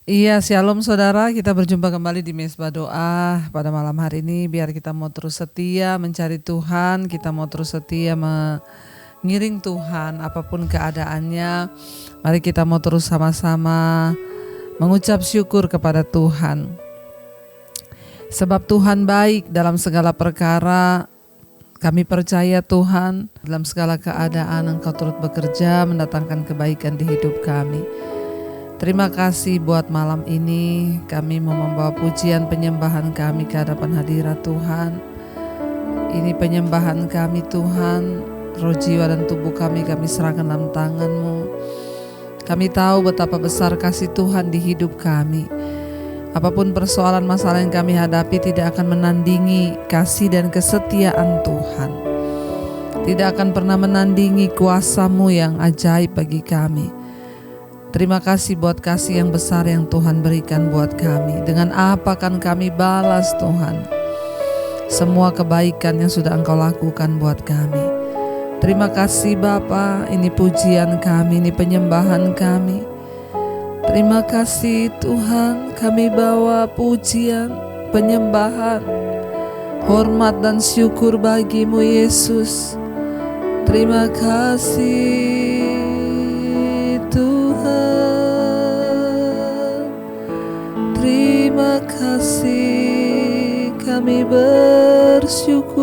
Iya, shalom saudara, kita berjumpa kembali di Mezbah Doa pada malam hari ini. Biar kita mau terus setia mencari Tuhan, kita mau terus setia mengiring Tuhan apapun keadaannya. Mari kita mau terus sama-sama mengucap syukur kepada Tuhan. Sebab Tuhan baik dalam segala perkara. Kami percaya Tuhan, dalam segala keadaan Engkau turut bekerja mendatangkan kebaikan di hidup kami. Terima kasih buat malam ini, kami mau membawa pujian penyembahan kami ke hadapan hadirat Tuhan. Ini penyembahan kami Tuhan, roh jiwa dan tubuh kami serahkan dalam tangan-Mu. Kami tahu betapa besar kasih Tuhan di hidup kami. Apapun persoalan masalah yang kami hadapi tidak akan menandingi kasih dan kesetiaan Tuhan. Tidak akan pernah menandingi kuasa-Mu yang ajaib bagi kami. Terima kasih buat kasih yang besar yang Tuhan berikan buat kami. Dengan apa kan kami balas Tuhan semua kebaikan yang sudah Engkau lakukan buat kami. Terima kasih Bapa, ini pujian kami, ini penyembahan kami. Terima kasih Tuhan, kami bawa pujian, penyembahan, hormat dan syukur bagi-Mu Yesus. Terima kasih Tuhan, terima kasih, kami bersyukur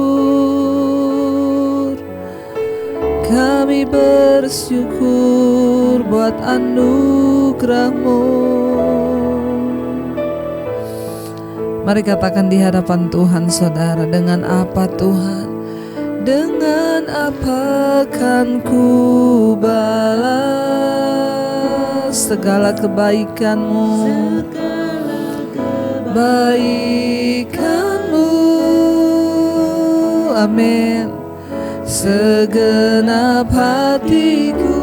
buat anugerah-Mu. Mari katakan di hadapan Tuhan saudara, dengan apa Tuhan? Dengan apa kan ku balas segala kebaikan-Mu, amin. Segenap hatiku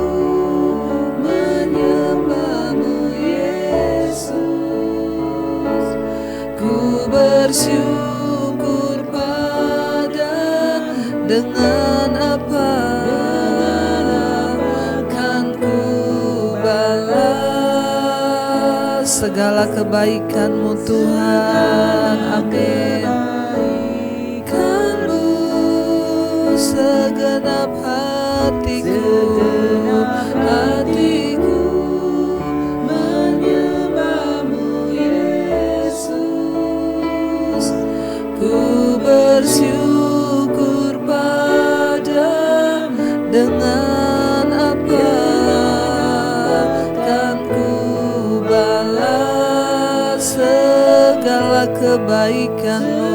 menyembah-Mu Yesus, ku bersyukur dengan apa kan ku balas segala kebaikan-Mu Tuhan, amin. Kan-Mu segenap hatiku menyembah-Mu Yesus, ku bersyukur dengan apa kan ku balas segala kebaikan-Mu,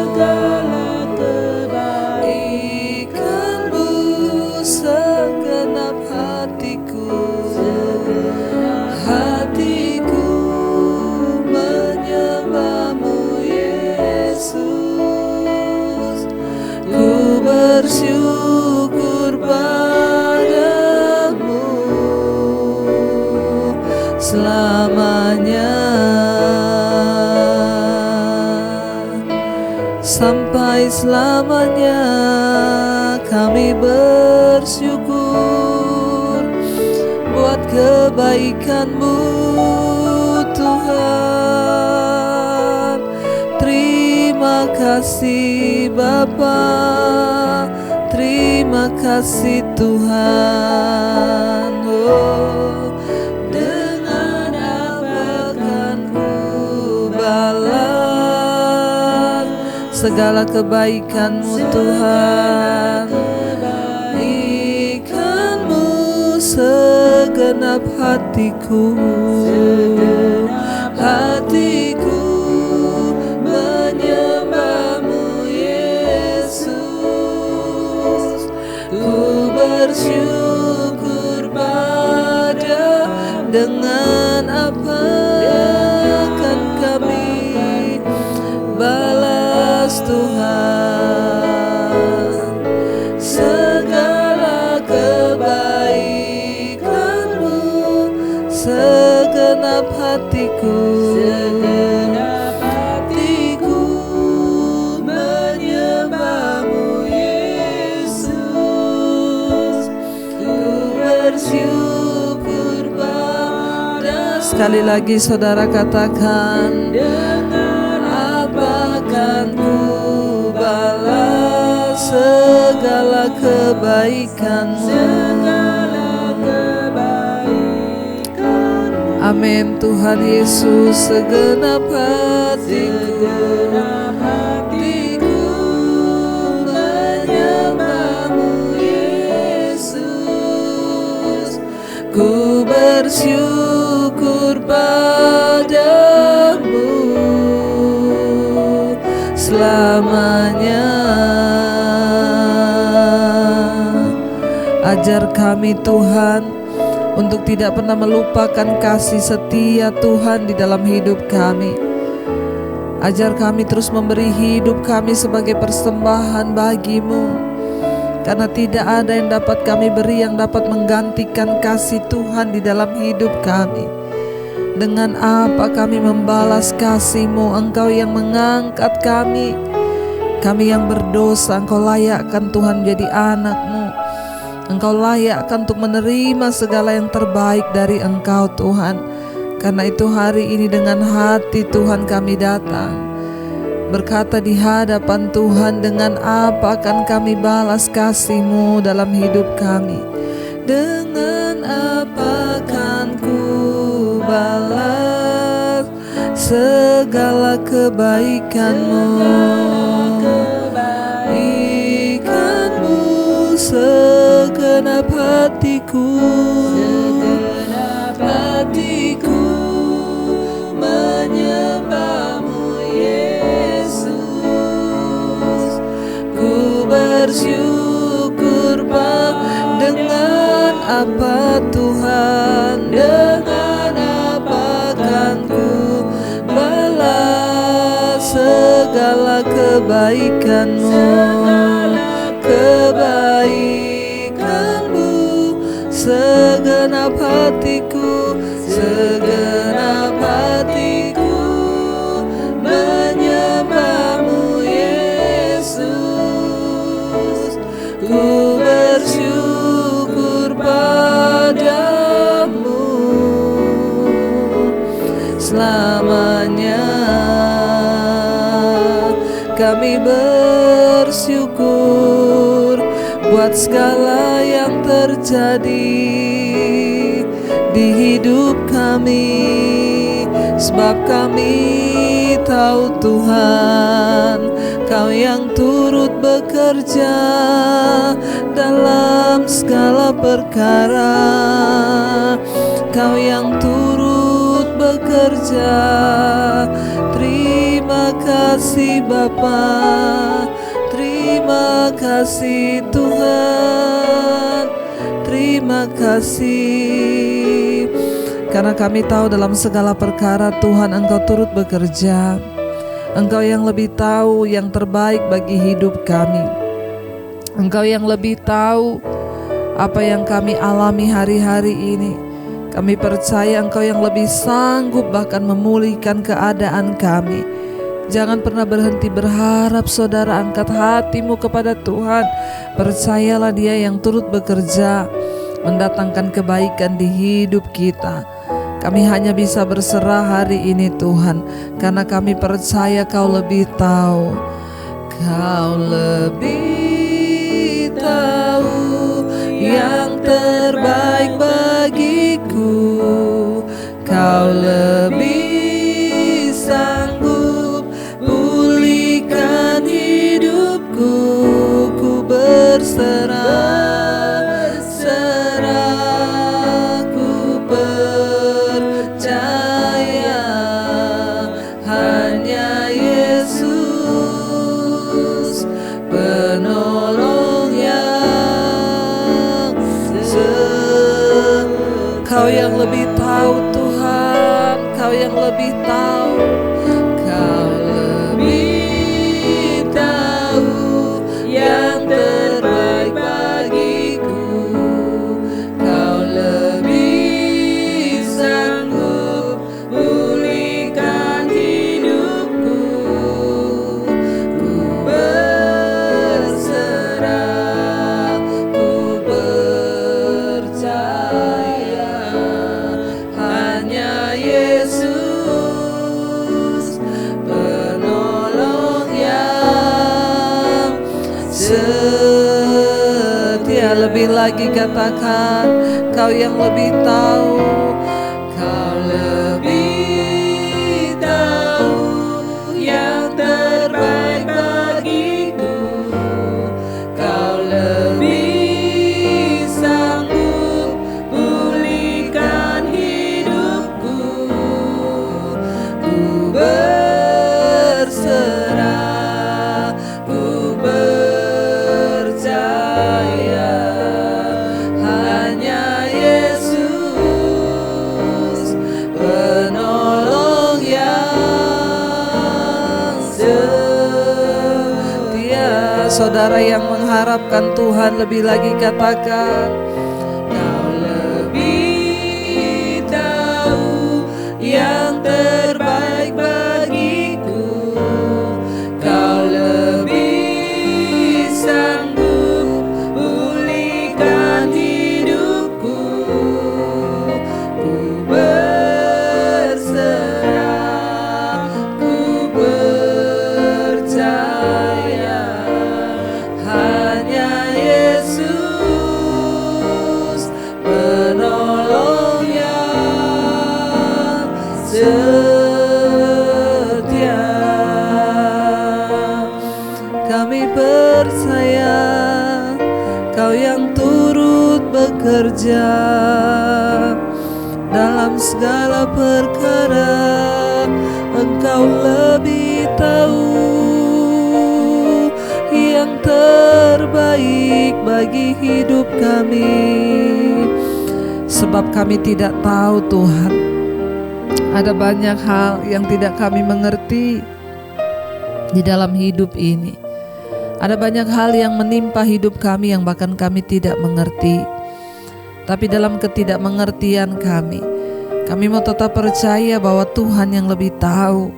segenap hatiku menyembah-Mu Yesus, ku bersyukur padamu selamanya, sampai selamanya. Kami bersyukur buat kebaikan-Mu Tuhan. Terima kasih Bapa, terima kasih Tuhan. Oh, dengan apa kan ku balas segala kebaikan-Mu Tuhan. Ikan-Mu segenap hatiku menyembah-Mu Yesus, ku bersyukur dengan apa kan kami balas Tuhan segala kebaikan-Mu, segenap hatiku menyembah-Mu Yesus, ku bersyukur sekali lagi saudara katakan, dengan apa kan ku balas segala kebaikan-Mu. Amin. Tuhan Yesus, segenap hatiku menyembah-Mu Yesus. Ku bersyukur padamu selamanya. Ajar kami Tuhan untuk tidak pernah melupakan kasih setia Tuhan di dalam hidup kami. Ajar kami terus memberi hidup kami sebagai persembahan bagi-Mu, karena tidak ada yang dapat kami beri yang dapat menggantikan kasih Tuhan di dalam hidup kami. Dengan apa kami membalas kasih-Mu? Engkau yang mengangkat kami. Kami yang berdosa, Engkau layakkan Tuhan menjadi anak-Mu. Engkau layakkan untuk menerima segala yang terbaik dari Engkau Tuhan. Karena itu hari ini dengan hati Tuhan kami datang, berkata di hadapan Tuhan, dengan apa akan kami balas kasih-Mu dalam hidup kami? Dengan apa akan ku balas segala kebaikan-Mu? Segenap hatiku menyembah-Mu Yesus. Ku bersyukur dengan apa Tuhan, dengan apa kan ku balas segala kebaikan-Mu. Kebaikan-Mu, segenap hatiku menyembah-Mu Yesus. Ku bersyukur padamu selamanya. Kami bersyukur buat segala yang terjadi di hidup kami, sebab kami tahu Tuhan, Kau yang turut bekerja dalam segala perkara. Kau yang turut bekerja. Terima kasih Bapa, terima kasih Tuhan, terima kasih. Karena kami tahu dalam segala perkara Tuhan Engkau turut bekerja. Engkau yang lebih tahu yang terbaik bagi hidup kami. Engkau yang lebih tahu apa yang kami alami hari-hari ini. Kami percaya Engkau yang lebih sanggup bahkan memulihkan keadaan kami. Jangan pernah berhenti berharap saudara, angkat hatimu kepada Tuhan. Percayalah Dia yang turut bekerja mendatangkan kebaikan di hidup kita. Kami hanya bisa berserah hari ini Tuhan, karena kami percaya Kau lebih tahu. Kau lebih tahu yang terbaik bagiku. Kau lebih sanggup pulihkan hidupku. Ku berserah, ku percaya hanya Yesus penolong yang Kau yang lebih tahu Tuhan, Kau yang lebih tahu. Kau lebih tahu yang terbaik bagiku. Kau lebih sanggup pulihkan hidupku. Ku berserah, ku percaya hanya setia. Lebih lagi katakan, Kau yang lebih tahu. Kau lebih tahu yang terbaik bagiku. Kau lebih sanggup pulihkan hidupku. Ku berserah, ku percaya, hanya Yesus penolong yang setia. Saudara yang mengharapkan Tuhan, lebih lagi katakan, Kau lebih tahu yang terbaik bagiku. Kau lebih sanggup pulihkan hidupku. Ku berserah, ku percaya, hanya Yesus penolong yang setia. Kami percaya Kau yang turut bekerja dalam segala perkara. Engkau lebih tahu yang terbaik bagi hidup kami. Sebab kami tidak tahu Tuhan, ada banyak hal yang tidak kami mengerti di dalam hidup ini. Ada banyak hal yang menimpa hidup kami yang bahkan kami tidak mengerti. Tapi dalam ketidakmengertian kami mau tetap percaya bahwa Tuhan yang lebih tahu,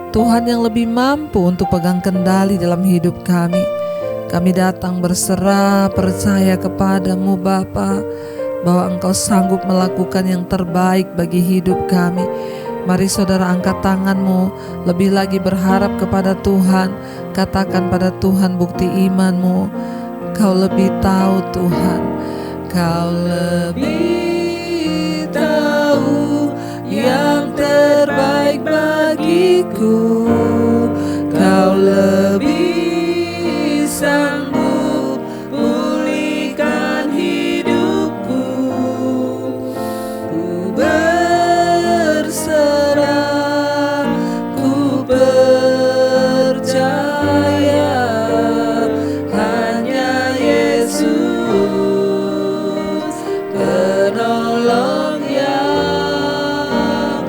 Tuhan yang lebih mampu untuk pegang kendali dalam hidup kami. Kami datang berserah, percaya kepadamu Bapa, bahwa Engkau sanggup melakukan yang terbaik bagi hidup kami. Mari saudara angkat tanganmu, lebih lagi berharap kepada Tuhan. Katakan pada Tuhan bukti imanmu. Kau lebih tahu Tuhan, Kau lebih tahu yang terbaik bagiku. Kau lebih sanggup pulihkan hidupku. Ku berserah, ku percaya, hanya Yesus penolong yang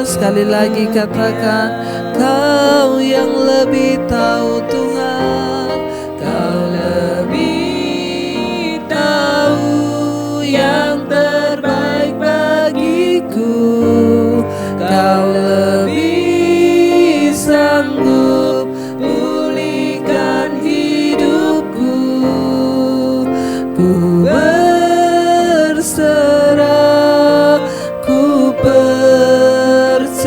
sekali lagi katakan, Kau yang lebih tahu Tuhan. Kau lebih tahu yang terbaik bagiku. Kau lebih sanggup pulihkan hidupku. Ku berserah, ku percaya,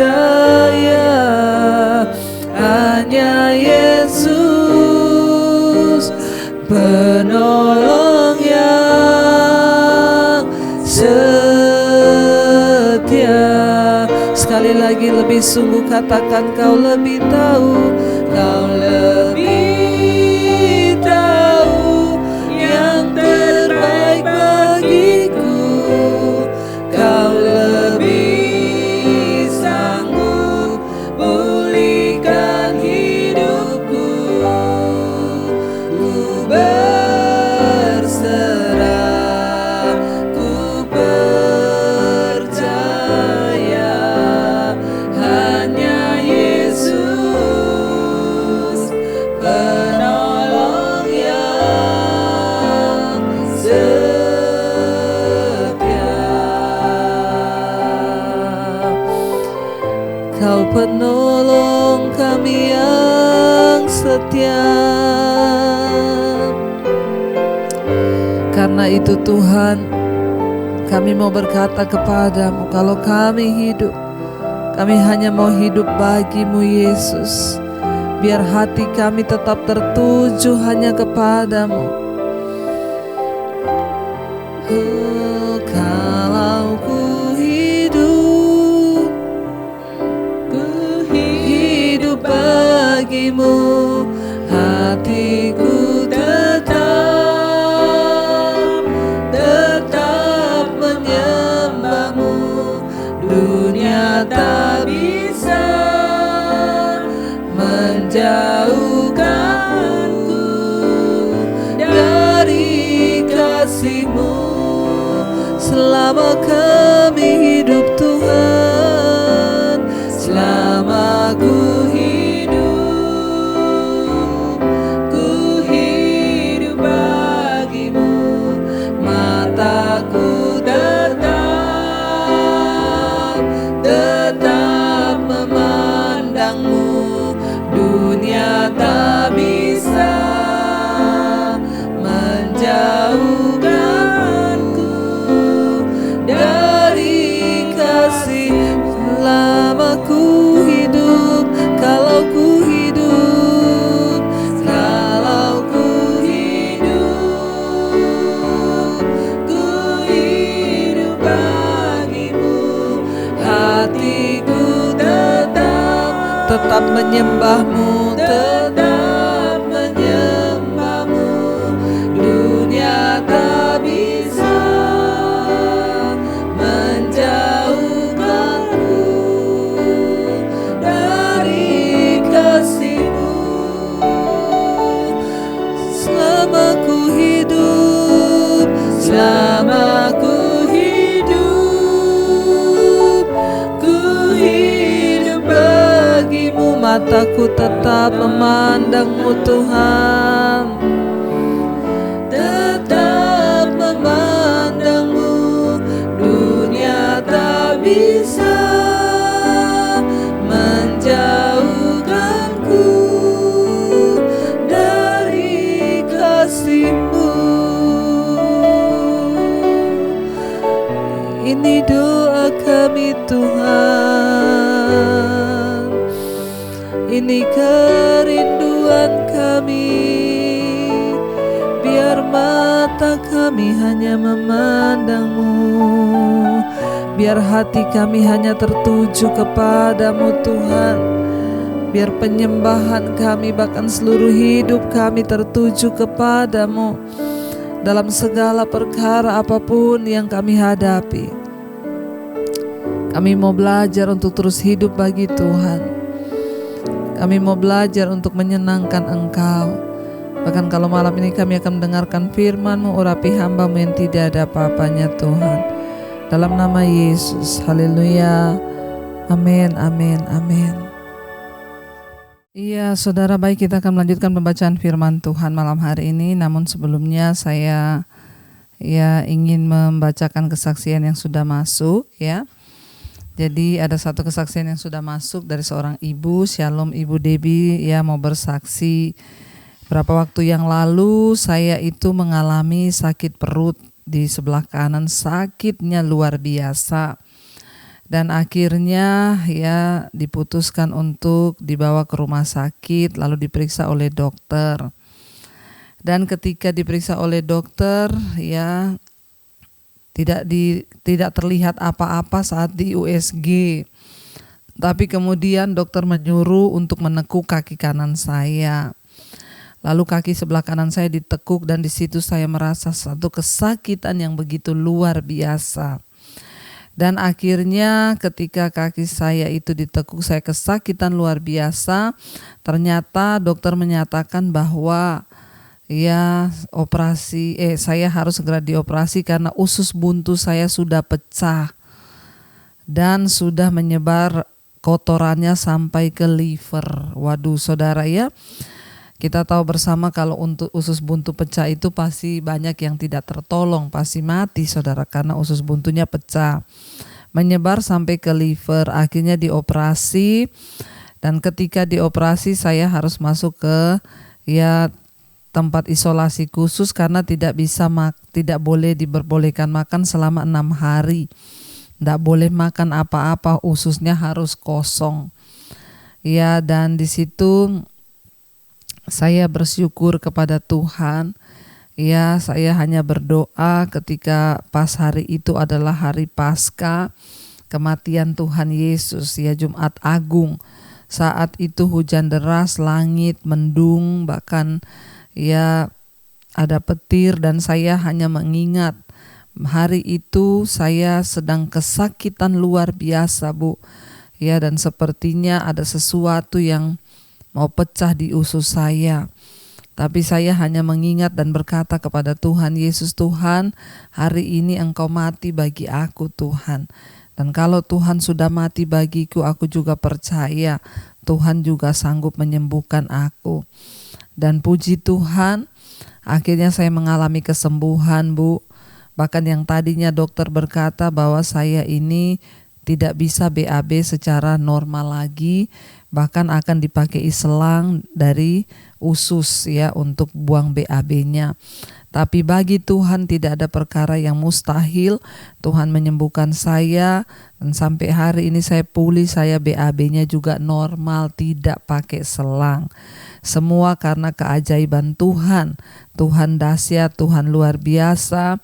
hanya Yesus penolong yang setia. Sekali lagi lebih sungguh katakan, Kau lebih tahu. Kau lebih tahu yang terbaik bagiku. Kau lebih sanggup pulihkan hidupku. Ku berserah, ku percaya, hanya Yesus penolong yang setia. Kau penolong kami yang setia. Karena itu Tuhan, kami mau berkata kepadamu, kalau kami hidup, kami hanya mau hidup bagimu Yesus. biar hati kami tetap tertuju hanya kepadamu. Oh, kalau ku hidup bagimu, hatiku tetap menyembahmu. Dunia tak bisa menjauhkanku dari kasih-Mu. Selama kami hidup Tuhan, selama ku hidup bagimu, mataku tetap memandangmu. Dunia tak bisa menjauhkanku dari kasih. Selama ku hidup, kalau ku hidup bagimu, hatiku tetap menyembahmu, tetap menyembahmu. Dunia tak bisa menjauhkanku dari kasih-Mu. Selama ku hidup bagimu, mataku tetap memandangmu Tuhan, tetap memandangmu. Dunia tak bisa menjauhkanku dari kasih-Mu. Ini doa kami Tuhan, ini kerinduan kami, biar mata kami hanya memandang-Mu, biar hati kami hanya tertuju kepadamu Tuhan, biar penyembahan kami bahkan seluruh hidup kami tertuju kepadamu dalam segala perkara apapun yang kami hadapi. Kami mau belajar untuk terus hidup bagi Tuhan. Kami mau belajar untuk menyenangkan Engkau. Bahkan kalau malam ini kami akan mendengarkan firman-Mu, urapi hamba-Mu yang tidak ada apa-apanya Tuhan. Dalam nama Yesus, haleluya, amin, amin, amin. Iya saudara, baik, kita akan melanjutkan pembacaan firman Tuhan malam hari ini. Namun sebelumnya saya ingin membacakan kesaksian yang sudah masuk ya. Jadi ada satu kesaksian yang sudah masuk dari seorang ibu. Shalom Ibu Debbie, ya mau bersaksi. Berapa waktu yang lalu saya itu mengalami sakit perut di sebelah kanan, sakitnya luar biasa. Dan akhirnya ya diputuskan untuk dibawa ke rumah sakit, lalu diperiksa oleh dokter. Dan ketika diperiksa oleh dokter ya tidak terlihat apa-apa saat di USG. Tapi kemudian dokter menyuruh untuk menekuk kaki kanan saya. Lalu kaki sebelah kanan saya ditekuk dan di situ saya merasa satu kesakitan yang begitu luar biasa. Dan akhirnya ketika kaki saya itu ditekuk, saya kesakitan luar biasa. Ternyata dokter menyatakan bahwa ya saya harus segera dioperasi karena usus buntu saya sudah pecah dan sudah menyebar kotorannya sampai ke liver. Waduh saudara ya, kita tahu bersama kalau untuk usus buntu pecah itu pasti banyak yang tidak tertolong, pasti mati saudara karena usus buntunya pecah. Menyebar sampai ke liver, akhirnya dioperasi. Dan ketika dioperasi saya harus masuk ke tempat isolasi khusus karena tidak boleh diperbolehkan makan selama 6 hari. Tidak boleh makan apa-apa, ususnya harus kosong. Ya, dan di situ saya bersyukur kepada Tuhan. Ya, saya hanya berdoa ketika pas hari itu adalah hari Paskah, kematian Tuhan Yesus, ya Jumat Agung. Saat itu hujan deras, langit mendung, bahkan ya ada petir, dan saya hanya mengingat hari itu saya sedang kesakitan luar biasa, Bu. Ya, dan sepertinya ada sesuatu yang mau pecah di usus saya. Tapi saya hanya mengingat dan berkata kepada Tuhan Yesus, Tuhan, hari ini Engkau mati bagi aku, Tuhan. Dan kalau Tuhan sudah mati bagiku, aku juga percaya Tuhan juga sanggup menyembuhkan aku. Dan puji Tuhan, akhirnya saya mengalami kesembuhan, Bu. Bahkan yang tadinya dokter berkata bahwa saya ini tidak bisa BAB secara normal lagi, bahkan akan dipakai selang dari usus ya untuk buang BAB-nya. Tapi bagi Tuhan tidak ada perkara yang mustahil. Tuhan menyembuhkan saya dan sampai hari ini saya pulih, saya BAB-nya juga normal, tidak pakai selang. Semua karena keajaiban Tuhan. Tuhan dahsyat, Tuhan luar biasa.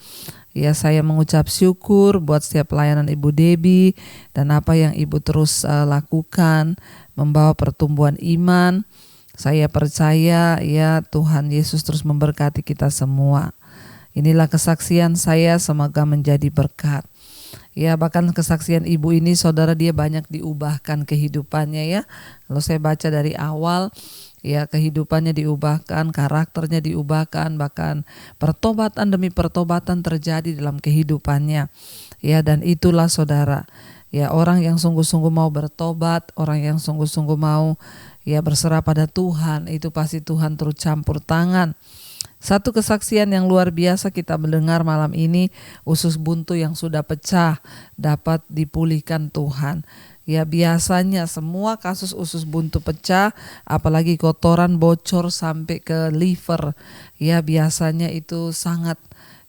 Ya, saya mengucap syukur buat setiap pelayanan Ibu Debbie dan apa yang Ibu terus lakukan, membawa pertumbuhan iman. Saya percaya ya Tuhan Yesus terus memberkati kita semua. Inilah kesaksian saya, semoga menjadi berkat. Ya, bahkan kesaksian Ibu ini, saudara, dia banyak diubahkan kehidupannya ya. Kalau saya baca dari awal, ya kehidupannya diubahkan, karakternya diubahkan, bahkan pertobatan demi pertobatan terjadi dalam kehidupannya. Ya, dan itulah saudara, ya orang yang sungguh-sungguh mau bertobat, orang yang sungguh-sungguh mau ya berserah pada Tuhan, itu pasti Tuhan turut campur tangan. Satu kesaksian yang luar biasa kita mendengar malam ini, usus buntu yang sudah pecah dapat dipulihkan Tuhan. Ya, biasanya semua kasus usus buntu pecah, apalagi kotoran bocor sampai ke liver, ya biasanya itu sangat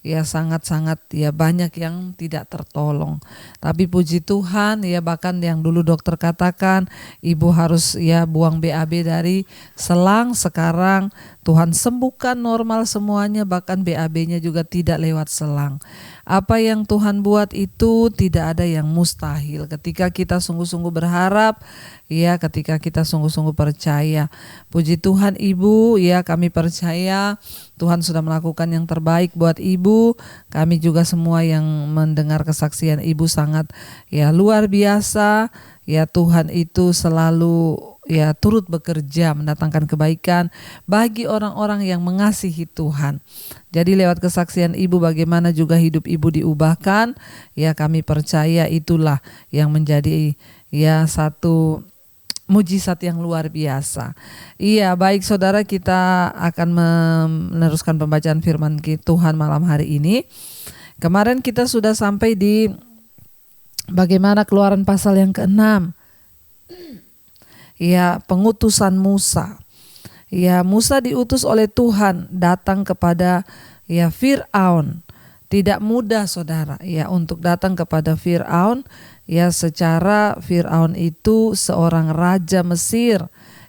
ya banyak yang tidak tertolong. Tapi puji Tuhan ya, bahkan yang dulu dokter katakan Ibu harus ya buang BAB dari selang, sekarang Tuhan sembuhkan normal semuanya, bahkan BAB-nya juga tidak lewat selang. Apa yang Tuhan buat itu tidak ada yang mustahil ketika kita sungguh-sungguh berharap, ya ketika kita sungguh-sungguh percaya. Puji Tuhan Ibu, ya kami percaya Tuhan sudah melakukan yang terbaik buat Ibu. Kami juga semua yang mendengar kesaksian Ibu sangat ya luar biasa. Ya Tuhan itu selalu ya turut bekerja mendatangkan kebaikan bagi orang-orang yang mengasihi Tuhan. Jadi lewat kesaksian Ibu bagaimana juga hidup Ibu diubahkan, ya kami percaya itulah yang menjadi ya satu mujizat yang luar biasa. Iya, baik saudara, kita akan meneruskan pembacaan firman Tuhan malam hari ini. Kemarin kita sudah sampai di bagaimana Keluaran pasal yang ke-6. Ya, pengutusan Musa. Ya, Musa diutus oleh Tuhan datang kepada ya Fir'aun. Tidak mudah saudara ya untuk datang kepada Fir'aun. Ya, secara Fir'aun itu seorang raja Mesir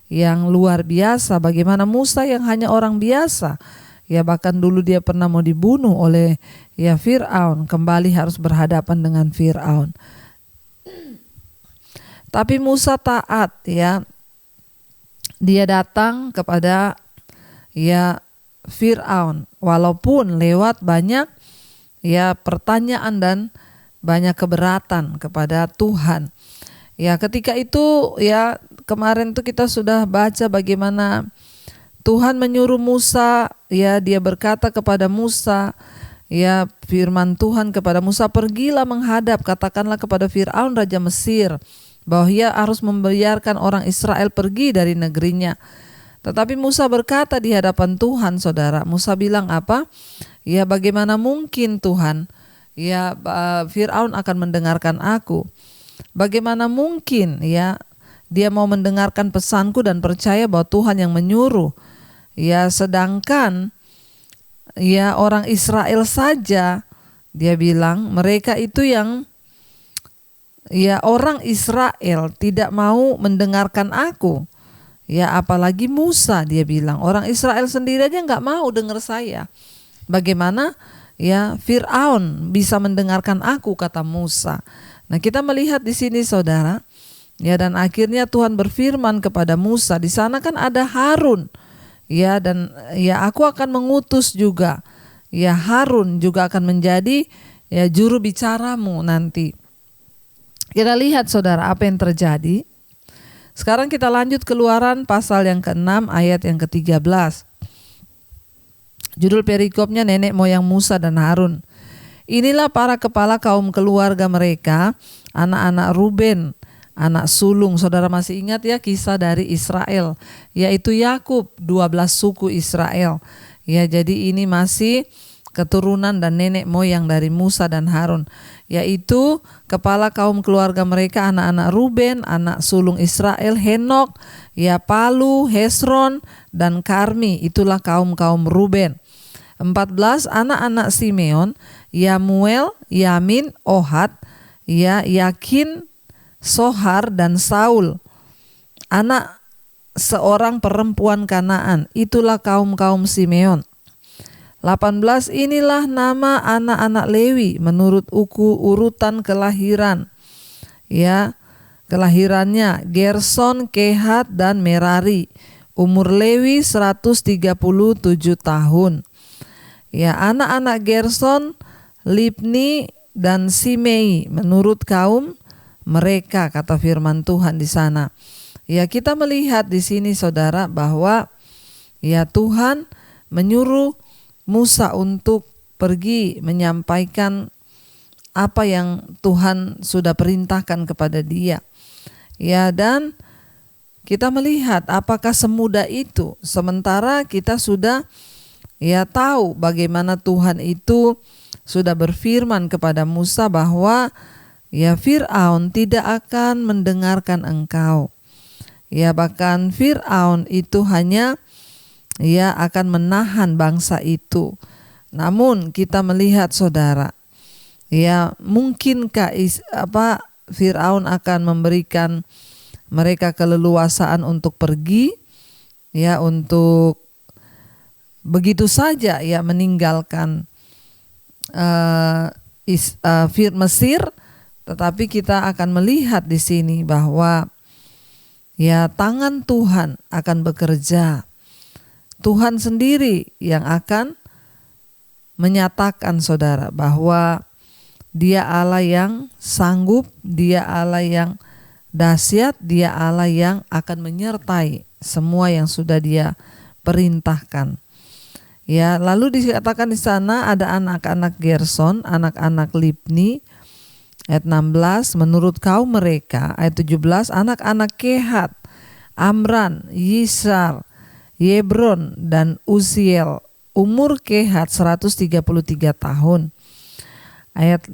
yang luar biasa. Bagaimana Musa yang hanya orang biasa. Ya, bahkan dulu dia pernah mau dibunuh oleh ya Fir'aun, kembali harus berhadapan dengan Fir'aun. Tapi Musa taat ya. Dia datang kepada ya Fir'aun walaupun lewat banyak ya pertanyaan dan banyak keberatan kepada Tuhan. Ya, ketika itu ya kemarin tuh kita sudah baca bagaimana Tuhan menyuruh Musa, ya dia berkata kepada Musa, ya firman Tuhan kepada Musa, pergilah menghadap, katakanlah kepada Fir'aun raja Mesir bahwa ia harus membiarkan orang Israel pergi dari negerinya. Tetapi Musa berkata di hadapan Tuhan, saudara, Musa bilang apa? Ya bagaimana mungkin Tuhan, ya Fir'aun akan mendengarkan aku. Bagaimana mungkin ya dia mau mendengarkan pesanku dan percaya bahwa Tuhan yang menyuruh. Ya sedangkan ya orang Israel saja, dia bilang mereka itu yang ya orang Israel tidak mau mendengarkan aku. Ya apalagi Musa, dia bilang orang Israel sendiri aja nggak mau dengar saya. Bagaimana ya Fir'aun bisa mendengarkan aku, kata Musa. Nah kita melihat di sini saudara, ya dan akhirnya Tuhan berfirman kepada Musa, di sana kan ada Harun, ya dan ya aku akan mengutus juga, ya Harun juga akan menjadi ya juru bicaramu nanti. Kita lihat saudara apa yang terjadi. Sekarang kita lanjut Keluaran pasal yang ke-6 ayat yang ke-13. Judul perikopnya nenek moyang Musa dan Harun. Inilah para kepala kaum keluarga mereka, anak-anak Ruben, anak sulung. Saudara masih ingat ya kisah dari Israel, yaitu Yakub, 12 suku Israel. Ya, jadi ini masih keturunan dan nenek moyang dari Musa dan Harun, yaitu kepala kaum keluarga mereka, anak-anak Ruben, anak sulung Israel, Henok, ya Palu, Hesron, dan Karmi. Itulah kaum-kaum Ruben. 14 anak-anak Simeon, Yamuel, Yamin, Ohad, ya Yakin, Sohar, dan Saul. Anak seorang perempuan Kanaan. Itulah kaum-kaum Simeon. 18 inilah nama anak-anak Lewi menurut urutan kelahiran. Ya, kelahirannya Gerson, Kehat, dan Merari. Umur Lewi 137 tahun. Ya, anak-anak Gerson, Libni, dan Simei menurut kaum mereka, kata firman Tuhan di sana. Ya, kita melihat di sini saudara bahwa ya Tuhan menyuruh Musa untuk pergi menyampaikan apa yang Tuhan sudah perintahkan kepada dia. Ya, dan kita melihat apakah semudah itu, sementara kita sudah ya tahu bagaimana Tuhan itu sudah berfirman kepada Musa bahwa ya Fir'aun tidak akan mendengarkan engkau. Ya bahkan Fir'aun itu hanya ya akan menahan bangsa itu. Namun kita melihat saudara, ya mungkinkah Fir'aun akan memberikan mereka keleluasaan untuk pergi, ya untuk begitu saja ya meninggalkan Mesir. Tetapi kita akan melihat di sini bahwa ya tangan Tuhan akan bekerja. Tuhan sendiri yang akan menyatakan saudara bahwa Dia Allah yang sanggup, Dia Allah yang dahsyat, Dia Allah yang akan menyertai semua yang sudah Dia perintahkan. Ya, lalu dikatakan di sana ada anak-anak Gerson, anak-anak Libni. Ayat 16, menurut kaum mereka. Ayat 17, anak-anak Kehat, Amran, Yisar, Yebron, dan Uziel. Umur Kehat 133 tahun. Ayat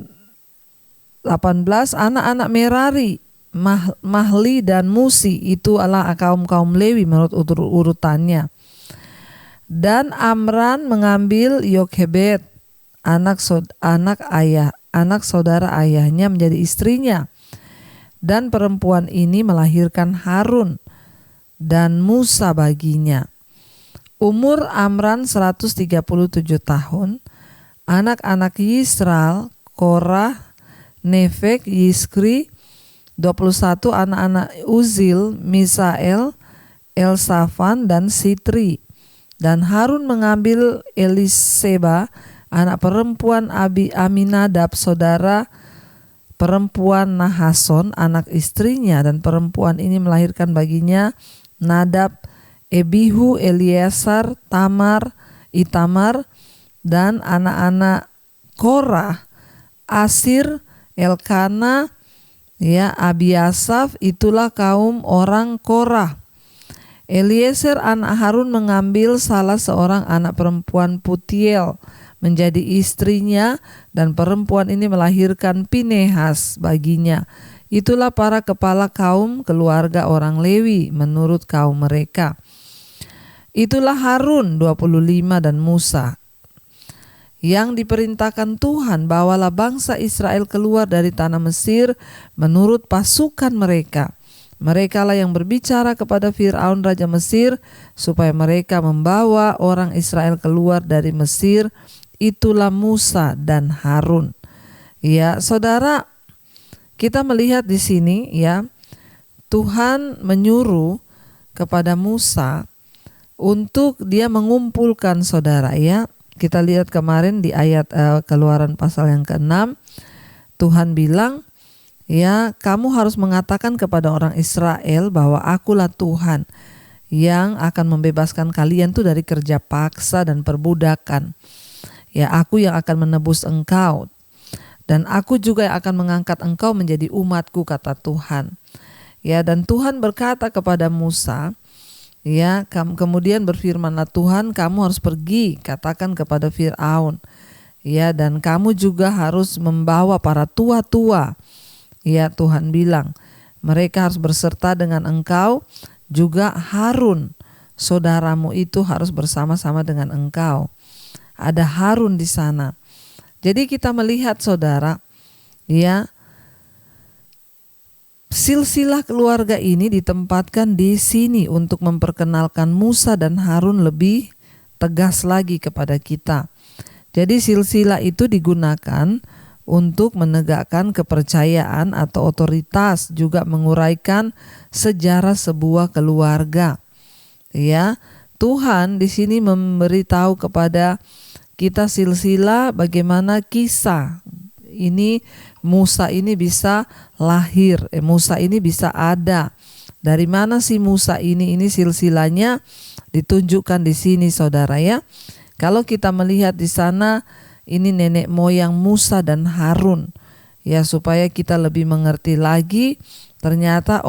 18, anak-anak Merari, Mahli, dan Musi. Itu adalah kaum-kaum Lewi menurut urutannya. Dan Amran mengambil Yokhebed, anak saudara ayahnya, menjadi istrinya. Dan perempuan ini melahirkan Harun dan Musa baginya. Umur Amran 137 tahun. Anak-anak Yisrael, Korah, Nefek, Yiskri. 21 anak-anak Uzil, Misael, Elsafan, dan Sitri. Dan Harun mengambil Eliseba, anak perempuan Aminadab, saudara perempuan Nahason, anak istrinya. Dan perempuan ini melahirkan baginya Nadab, Ebihu, Eleazar, Tamar, Itamar. Dan anak-anak Korah, Asir, Elkana, ya Abiasaf. Itulah kaum orang Korah. Eliezer anak Harun mengambil salah seorang anak perempuan Putiel menjadi istrinya, dan perempuan ini melahirkan Pinehas baginya. Itulah para kepala kaum keluarga orang Lewi menurut kaum mereka. Itulah Harun 25 dan Musa yang diperintahkan Tuhan, bawalah bangsa Israel keluar dari tanah Mesir menurut pasukan mereka. Merekalah yang berbicara kepada Fir'aun raja Mesir supaya mereka membawa orang Israel keluar dari Mesir. Itulah Musa dan Harun. Ya, saudara, kita melihat di sini ya, Tuhan menyuruh kepada Musa untuk dia mengumpulkan saudara ya. Kita lihat kemarin di ayat Keluaran pasal yang ke-6, Tuhan bilang, ya, kamu harus mengatakan kepada orang Israel bahwa akulah Tuhan yang akan membebaskan kalian tuh dari kerja paksa dan perbudakan. Ya, aku yang akan menebus engkau. Dan aku juga yang akan mengangkat engkau menjadi umatku, kata Tuhan. Ya, dan Tuhan berkata kepada Musa, ya, kemudian berfirmanlah Tuhan, kamu harus pergi, katakan kepada Fir'aun. Ya, dan kamu juga harus membawa para tua-tua. Ya, Tuhan bilang, mereka harus berserta dengan engkau, juga Harun, saudaramu itu harus bersama-sama dengan engkau. Ada Harun di sana. Jadi kita melihat saudara, ya, silsilah keluarga ini ditempatkan di sini untuk memperkenalkan Musa dan Harun lebih tegas lagi kepada kita. Jadi silsilah itu digunakan untuk menegakkan kepercayaan atau otoritas, juga menguraikan sejarah sebuah keluarga. Ya, Tuhan di sini memberitahu kepada kita silsilah bagaimana kisah ini Musa ini bisa lahir, Musa ini bisa ada. Dari mana sih Musa ini? Ini silsilahnya ditunjukkan di sini saudara ya. Kalau kita melihat di sana, ini nenek moyang Musa dan Harun. Ya, supaya kita lebih mengerti lagi, ternyata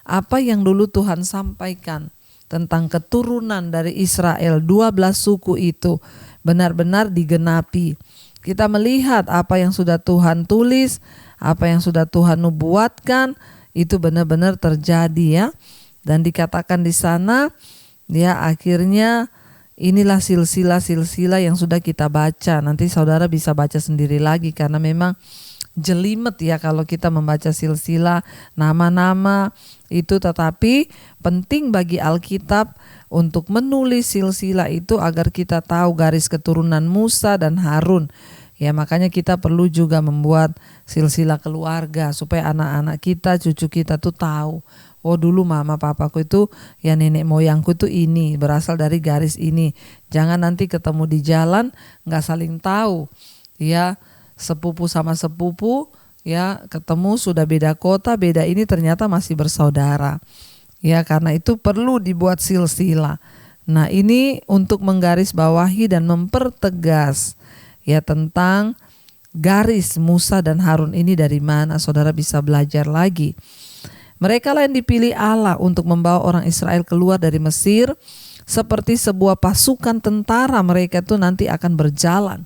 apa yang dulu Tuhan sampaikan tentang keturunan dari Israel, 12 suku itu benar-benar digenapi. Kita melihat apa yang sudah Tuhan tulis, apa yang sudah Tuhan nubuatkan, itu benar-benar terjadi ya. Dan dikatakan di sana, ya, akhirnya inilah silsilah-silsilah yang sudah kita baca. Nanti saudara bisa baca sendiri lagi karena memang jelimet ya kalau kita membaca silsilah nama-nama itu. Tetapi penting bagi Alkitab untuk menulis silsilah itu agar kita tahu garis keturunan Musa dan Harun. Ya, makanya kita perlu juga membuat silsilah keluarga supaya anak-anak kita, cucu kita tuh tahu. Oh, dulu mama papaku itu, ya nenek moyangku tuh ini, berasal dari garis ini. Jangan nanti ketemu di jalan gak saling tahu. Ya, sepupu sama sepupu, ya ketemu sudah beda kota, beda ini, ternyata masih bersaudara. Ya, karena itu perlu dibuat silsilah. Nah, ini untuk menggarisbawahi dan mempertegas ya tentang garis Musa dan Harun ini dari mana. Saudara bisa belajar lagi. Mereka lah yang dipilih Allah untuk membawa orang Israel keluar dari Mesir. Seperti sebuah pasukan tentara mereka itu nanti akan berjalan.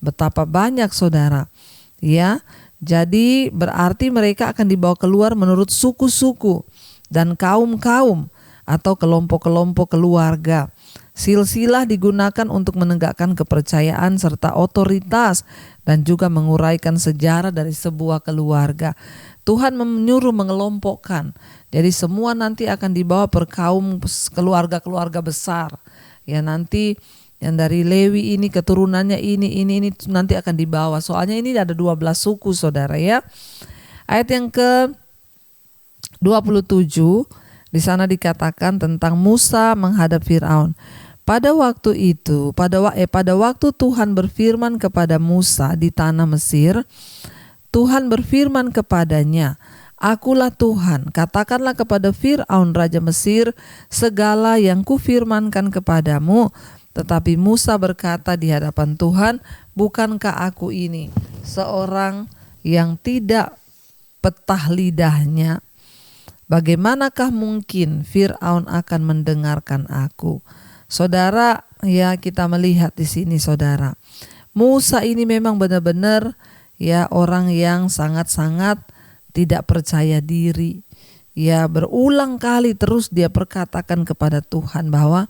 Betapa banyak saudara. Ya, jadi berarti mereka akan dibawa keluar menurut suku-suku dan kaum-kaum atau kelompok-kelompok keluarga. Silsilah digunakan untuk menegakkan kepercayaan serta otoritas dan juga menguraikan sejarah dari sebuah keluarga. Tuhan menyuruh mengelompokkan. Jadi semua nanti akan dibawa per kaum, keluarga-keluarga besar. Ya, nanti yang dari Lewi ini keturunannya ini nanti akan dibawa. Soalnya ini ada 12 suku saudara ya. Ayat yang ke-27 di sana dikatakan tentang Musa menghadap Firaun. Pada waktu itu, pada waktu Tuhan berfirman kepada Musa di tanah Mesir, Tuhan berfirman kepadanya, Akulah Tuhan, katakanlah kepada Fir'aun Raja Mesir segala yang kufirmankan kepadamu. Tetapi Musa berkata di hadapan Tuhan, bukankah aku ini seorang yang tidak petah lidahnya? Bagaimanakah mungkin Fir'aun akan mendengarkan aku? Saudara, ya kita melihat di sini saudara, Musa ini memang benar-benar ya orang yang sangat-sangat tidak percaya diri. Ya, berulang kali terus dia perkatakan kepada Tuhan bahwa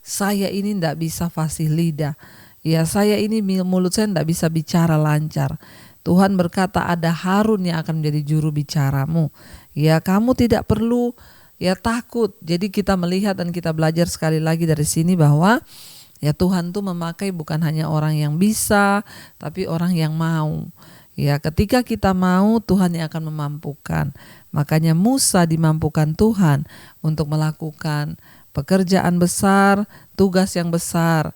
saya ini tidak bisa fasih lidah. Ya, saya ini mulut saya tidak bisa bicara lancar. Tuhan berkata ada Harun yang akan menjadi juru bicaramu. Ya, kamu tidak perlu takut. Jadi kita melihat dan kita belajar sekali lagi dari sini bahwa Tuhan tuh memakai bukan hanya orang yang bisa, tapi orang yang mau. Ketika kita mau, Tuhan yang akan memampukan. Makanya Musa dimampukan Tuhan untuk melakukan pekerjaan besar, tugas yang besar.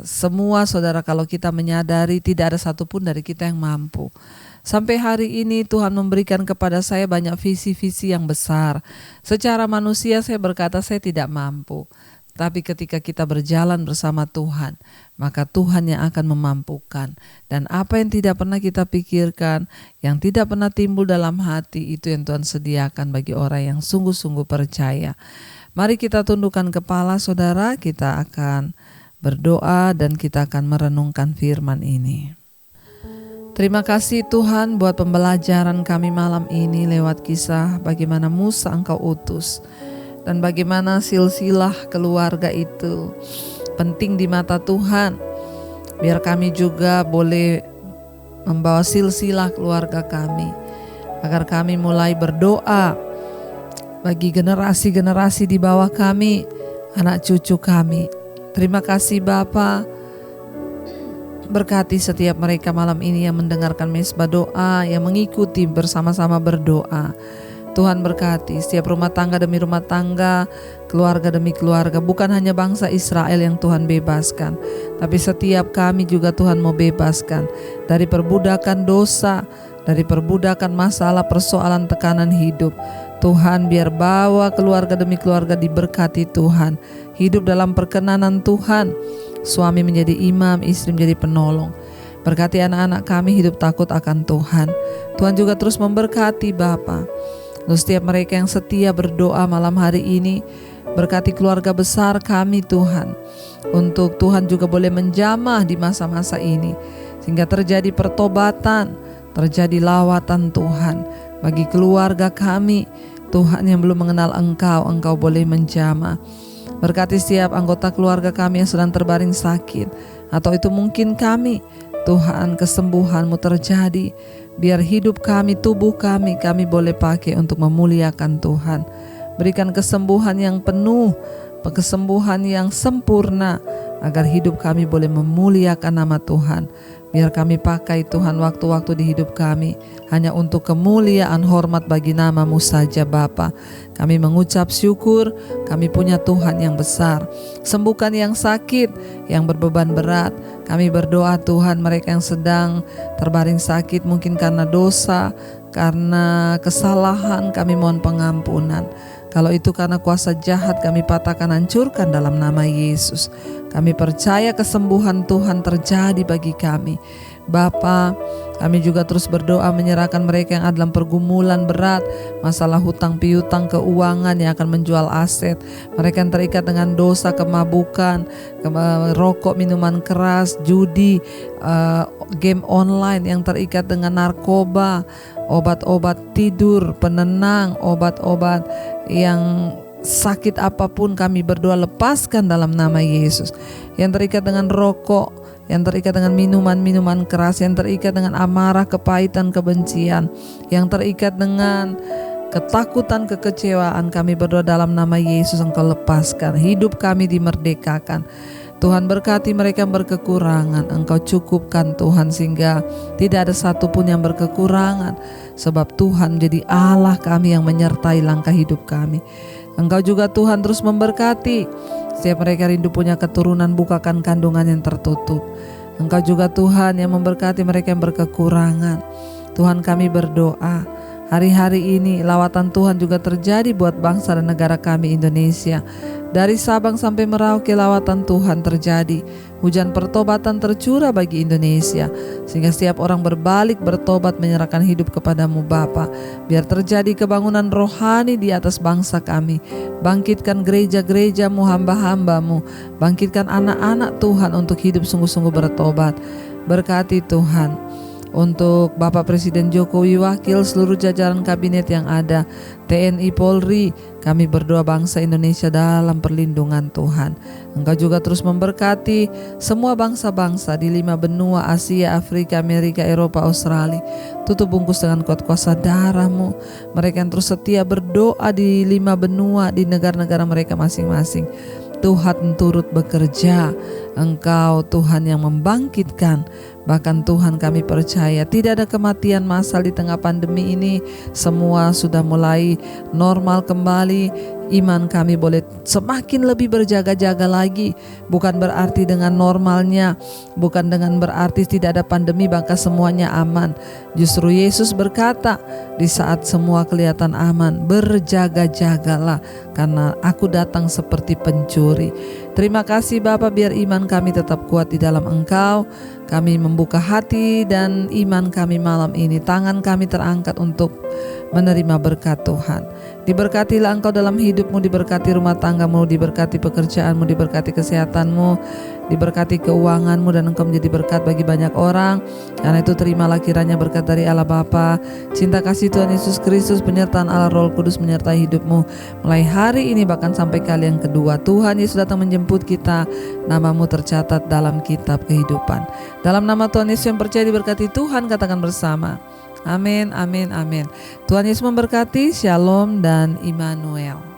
Semua saudara, kalau kita menyadari tidak ada satupun dari kita yang mampu. Sampai hari ini Tuhan memberikan kepada saya banyak visi-visi yang besar. Secara manusia saya berkata saya tidak mampu. Tapi ketika kita berjalan bersama Tuhan, maka Tuhan yang akan memampukan. Dan apa yang tidak pernah kita pikirkan, yang tidak pernah timbul dalam hati, itu yang Tuhan sediakan bagi orang yang sungguh-sungguh percaya. Mari kita tundukkan kepala saudara, kita akan berdoa dan kita akan merenungkan firman ini. Terima kasih Tuhan buat pembelajaran kami malam ini lewat kisah bagaimana Musa Engkau utus. Dan bagaimana silsilah keluarga itu penting di mata Tuhan. Biar kami juga boleh membawa silsilah keluarga kami. Agar kami mulai berdoa bagi generasi-generasi di bawah kami, anak cucu kami. Terima kasih Bapa. Berkati setiap mereka malam ini yang mendengarkan mesbah doa, yang mengikuti bersama-sama berdoa. Tuhan berkati setiap rumah tangga demi rumah tangga, keluarga demi keluarga. Bukan hanya bangsa Israel yang Tuhan bebaskan, tapi setiap kami juga Tuhan mau bebaskan dari perbudakan dosa, dari perbudakan masalah, persoalan, tekanan hidup. Tuhan biar bawa keluarga demi keluarga diberkati Tuhan. Hidup dalam perkenanan Tuhan. Suami menjadi imam, istri menjadi penolong. Berkati anak-anak kami hidup takut akan Tuhan. Tuhan juga terus memberkati Bapa. Untuk setiap mereka yang setia berdoa malam hari ini, berkati keluarga besar kami Tuhan. Untuk Tuhan juga boleh menjamah di masa-masa ini, sehingga terjadi pertobatan, terjadi lawatan Tuhan. Bagi keluarga kami, Tuhan yang belum mengenal Engkau boleh menjamah. Berkati setiap anggota keluarga kami yang sedang terbaring sakit, atau itu mungkin kami, Tuhan kesembuhan-Mu terjadi. Biar hidup kami, tubuh kami boleh pakai untuk memuliakan Tuhan. Berikan kesembuhan yang penuh, kesembuhan yang sempurna, agar hidup kami boleh memuliakan nama Tuhan. Biar kami pakai Tuhan waktu-waktu di hidup kami hanya untuk kemuliaan hormat bagi nama-Mu saja Bapa. Kami mengucap syukur, kami punya Tuhan yang besar. Sembuhkan yang sakit, yang berbeban berat. Kami berdoa Tuhan, mereka yang sedang terbaring sakit mungkin karena dosa, karena kesalahan, kami mohon pengampunan. Kalau itu karena kuasa jahat, kami patahkan, hancurkan dalam nama Yesus. Kami percaya kesembuhan Tuhan terjadi bagi kami. Bapa, kami juga terus berdoa menyerahkan mereka yang ada dalam pergumulan berat, masalah hutang piutang, keuangan yang akan menjual aset, mereka yang terikat dengan dosa, kemabukan, rokok, minuman keras, judi, game online, yang terikat dengan narkoba, obat-obat tidur, penenang, obat-obat yang sakit apapun, kami berdoa lepaskan dalam nama Yesus. Yang terikat dengan rokok, yang terikat dengan minuman-minuman keras, yang terikat dengan amarah, kepahitan, kebencian, yang terikat dengan ketakutan, kekecewaan, kami berdoa dalam nama Yesus Engkau lepaskan. Hidup kami dimerdekakan. Tuhan berkati mereka yang berkekurangan, Engkau cukupkan Tuhan, sehingga tidak ada satupun yang berkekurangan. Sebab Tuhan menjadi Allah kami yang menyertai langkah hidup kami. Engkau juga Tuhan terus memberkati setiap mereka rindu punya keturunan, bukakan kandungan yang tertutup. Engkau juga Tuhan yang memberkati mereka yang berkekurangan. Tuhan kami berdoa, hari-hari ini lawatan Tuhan juga terjadi buat bangsa dan negara kami Indonesia. Dari Sabang sampai Merauke lawatan Tuhan terjadi. Hujan pertobatan tercurah bagi Indonesia, sehingga setiap orang berbalik, bertobat, menyerahkan hidup kepadamu Bapa. Biar terjadi kebangunan rohani di atas bangsa kami. Bangkitkan gereja-gerejamu, hamba-hambamu. Bangkitkan anak-anak Tuhan untuk hidup sungguh-sungguh bertobat. Berkati Tuhan untuk Bapak Presiden Jokowi, wakil seluruh jajaran kabinet yang ada, TNI Polri. Kami berdoa bangsa Indonesia dalam perlindungan Tuhan. Engkau juga terus memberkati semua bangsa-bangsa di 5 benua, Asia, Afrika, Amerika, Eropa, Australia. Tutup bungkus dengan kuat kuasa darah-Mu. Mereka yang terus setia berdoa di 5 benua, di negara-negara mereka masing-masing. Tuhan turut bekerja. Engkau Tuhan yang membangkitkan. Bahkan Tuhan, kami percaya tidak ada kematian massal di tengah pandemi ini. Semua sudah mulai normal kembali. Iman kami boleh semakin lebih berjaga-jaga lagi. Bukan berarti dengan normalnya, bukan dengan berarti tidak ada pandemi maka semuanya aman. Justru Yesus berkata, di saat semua kelihatan aman, berjaga-jagalah, karena aku datang seperti pencuri. Terima kasih Bapa, biar iman kami tetap kuat di dalam Engkau. Kami membuka hati dan iman kami malam ini. Tangan kami terangkat untuk menerima berkat Tuhan. Diberkatilah Engkau dalam hidupmu, diberkati rumah tanggamu, diberkati pekerjaanmu, diberkati kesehatanmu, diberkati keuanganmu, dan Engkau menjadi berkat bagi banyak orang. Karena itu terimalah kiranya berkat dari Allah Bapa, cinta kasih Tuhan Yesus Kristus, penyertaan Allah Roh Kudus menyertai hidupmu mulai hari ini bahkan sampai kali yang kedua. Tuhan Yesus datang menjemput kita, namamu tercatat dalam kitab kehidupan. Dalam nama Tuhan Yesus yang percaya diberkati Tuhan, katakan bersama, amin, amin, amin. Tuhan Yesus memberkati. Shalom dan Immanuel.